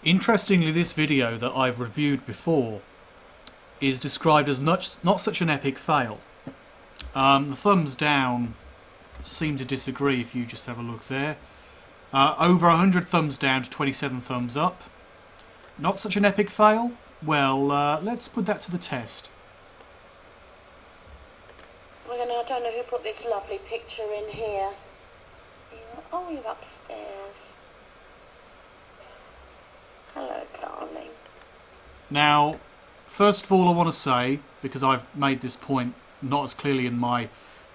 Interestingly, this video that I've reviewed before is described as not such an epic fail. The thumbs down seem to disagree if you just have a look there. Over 100 thumbs down to 27 thumbs up. Not such an epic fail? Well, let's put that to the test. I don't know who put this lovely picture in here. Oh, you're upstairs. Hello, darling. Now, first of all, I want to say, because I've made this point not as clearly in my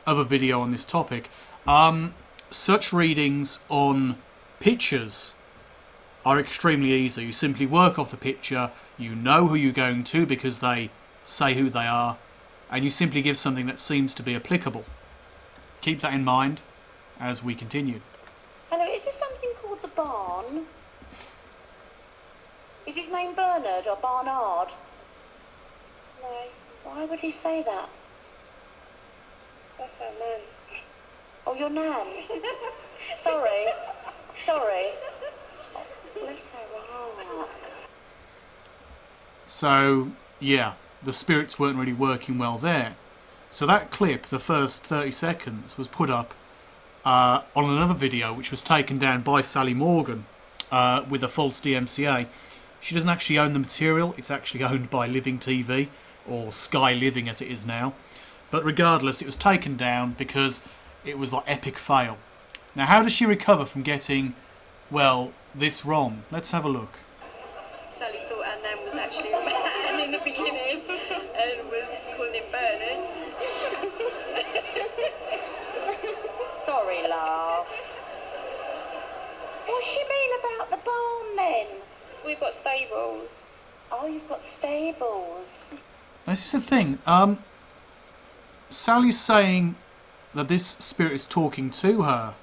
other video on this topic, such readings on pictures are extremely easy. You simply work off the picture, you know who you're going to because they say who they are, and you simply give something that seems to be applicable. Keep that in mind as we continue. Hello, is there something called the barn? Is his name Bernard or Barnard? No. Why would he say that? That's our nan. Oh, your nan? Sorry. Sorry. Oh, bless her heart. So, yeah, the spirits weren't really working well there. So that clip, the first 30 seconds, was put up on another video which was taken down by Sally Morgan with a false DMCA. She doesn't actually own the material, it's actually owned by Living TV, or Sky Living as it is now. But regardless, it was taken down because it was like epic fail. Now how does she recover from getting, well, this wrong? Let's have a look. Sally thought our nan was actually a man in the beginning and was calling him Bernard. Sorry, love. What's she mean about the barn then? We've got stables. Oh, you've got stables. This is the thing. Sally's saying that this spirit is talking to her.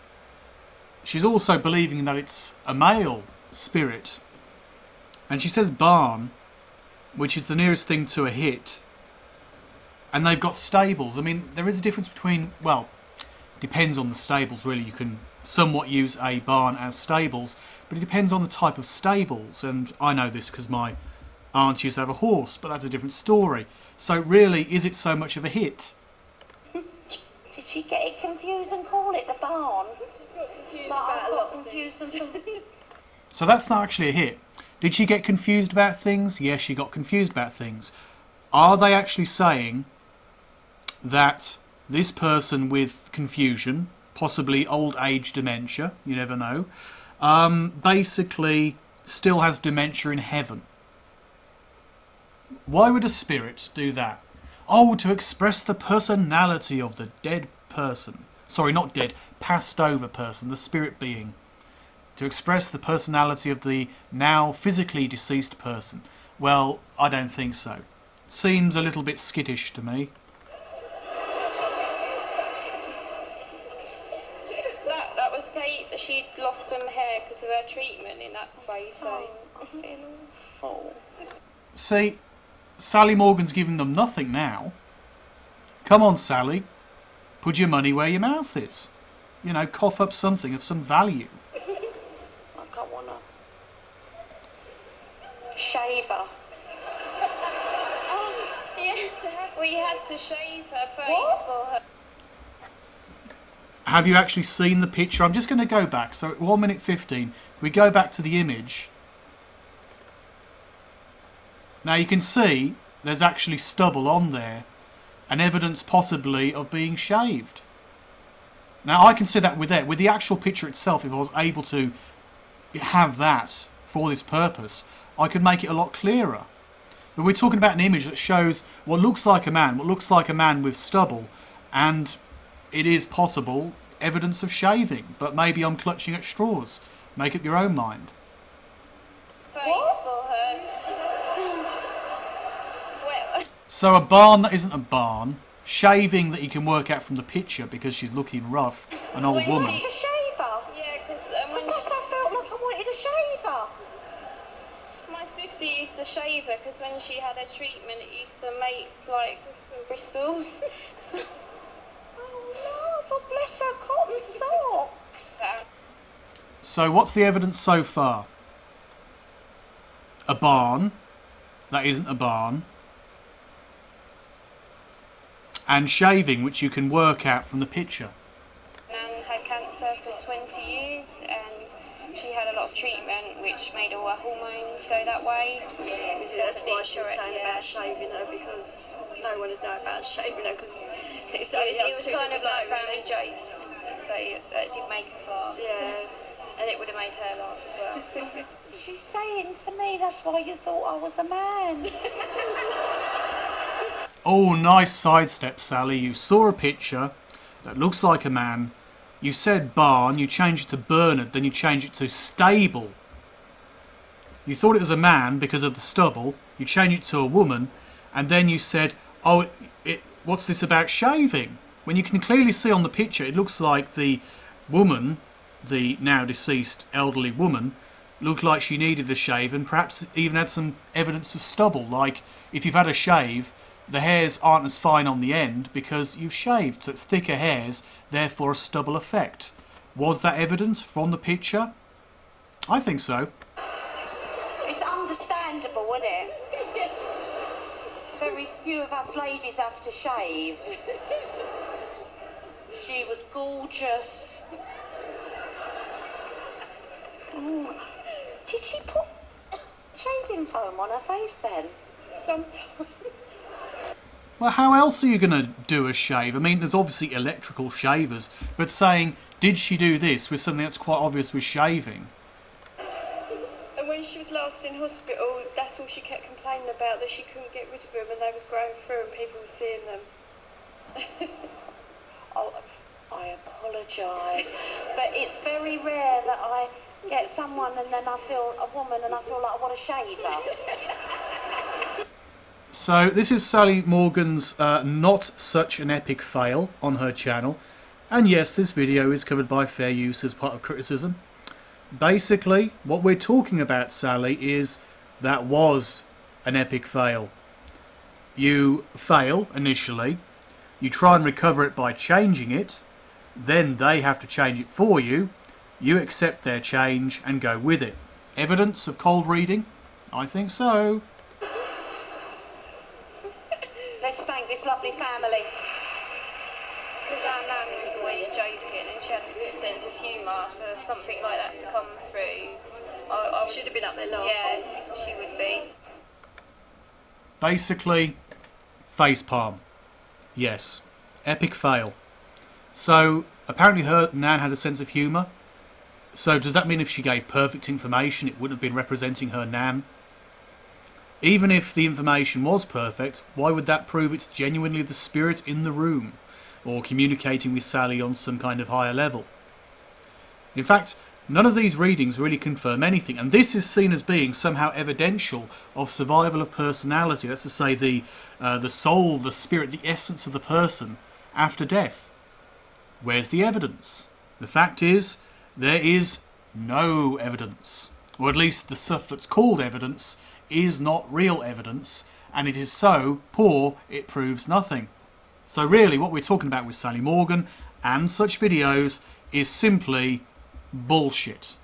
She's also believing that it's a male spirit. And she says barn, which is the nearest thing to a hit. And they've got stables. I mean, there is a difference between, well, depends on the stables really. You can somewhat use a barn as stables, but it depends on the type of stables. And I know this because my aunt used to have a horse, but that's a different story. So really, is it so much of a hit? Did she get it confused and call it the barn? She got confused about a lot of confused things. So that's not actually a hit. Did she get confused about things? Yes, she got confused about things. Are they actually saying that this person with confusion, possibly old age dementia, you never know, basically still has dementia in heaven? Why would a spirit do that? Oh, to express the personality of the dead person. Sorry, not dead, passed over person, the spirit being. To express the personality of the now physically deceased person. Well, I don't think so. Seems a little bit skittish to me. That was that she'd lost some hair because of her treatment in that phase. So. I feel awful. See, Sally Morgan's giving them nothing now. Come on, Sally. Put your money where your mouth is. You know, cough up something of some value. I can't want to shave her. Oh, yes, we had to shave her face for her. Have you actually seen the picture? I'm just going to go back. So at 1 minute 15, we go back to the image. Now you can see there's actually stubble on there and evidence possibly of being shaved. Now I can see that with the actual picture itself. If I was able to have that for this purpose, I could make it a lot clearer. But we're talking about an image that shows what looks like a man with stubble, and it is possible evidence of shaving. But maybe I'm clutching at straws. Make up your own mind. Face for her. So a barn that isn't a barn, shaving that you can work out from the picture because she's looking rough, an old woman. To shave her? Yeah, because I felt like I wanted to shave her. my sister used to shave her because when she had her treatment, it used to make like bristles. So, Oh, love, oh, bless her cotton socks. So what's the evidence so far? a barn that isn't a barn, and shaving, which you can work out from the picture. Nan had cancer for 20 years and she had a lot of treatment which made all her hormones go that way. Yeah, that's why she was saying about shaving her, because no one would know about shaving her, because It was kind of like a family joke, so that did make us laugh. Yeah. And it would have made her laugh as well. She's saying to me, that's why you thought I was a man. Oh, nice sidestep, Sally. You saw a picture that looks like a man. You said barn, you changed it to Bernard, then you changed it to stable. You thought it was a man because of the stubble. You changed it to a woman, and then you said, oh, what's this about shaving? When you can clearly see on the picture, it looks like the woman, the now deceased elderly woman, looked like she needed a shave and perhaps even had some evidence of stubble. Like, if you've had a shave, the hairs aren't as fine on the end because you've shaved, so it's thicker hairs, therefore a stubble effect. Was that evident from the picture? I think so. It's understandable, isn't it? Very few of us ladies have to shave. She was gorgeous. Ooh. Did she put shaving foam on her face then? Sometimes. Well, how else are you going to do a shave? I mean, there's obviously electrical shavers, but saying, did she do this with something that's quite obvious with shaving? And when she was last in hospital, that's all she kept complaining about, that she couldn't get rid of them and they was growing through and people were seeing them. Oh, I apologise, but it's very rare that I get someone and then I feel a woman and I feel like I want to shave her. So this is Sally Morgan's Not Such an Epic Fail on her channel. And yes, this video is covered by fair use as part of criticism. Basically, what we're talking about, Sally, is that was an epic fail. You fail initially, you try and recover it by changing it, then they have to change it for you, you accept their change and go with it. Evidence of cold reading? I think so. Let's thank this lovely family. Because our nan was always joking and she had a good sense of humour for something like that to come through. I Should have been up there laughing. Yeah, she would be. Basically, facepalm. Yes, epic fail. So, apparently her nan had a sense of humour. So does that mean if she gave perfect information it wouldn't have been representing her nan? Even if the information was perfect, why would that prove it's genuinely the spirit in the room, or communicating with Sally on some kind of higher level? In fact, none of these readings really confirm anything, and this is seen as being somehow evidential of survival of personality. That's to say, the soul, the spirit, the essence of the person after death. Where's the evidence? The fact is, there is no evidence, or at least the stuff that's called evidence is not real evidence, and it is so poor it proves nothing. So really what we're talking about with Sally Morgan and such videos is simply bullshit.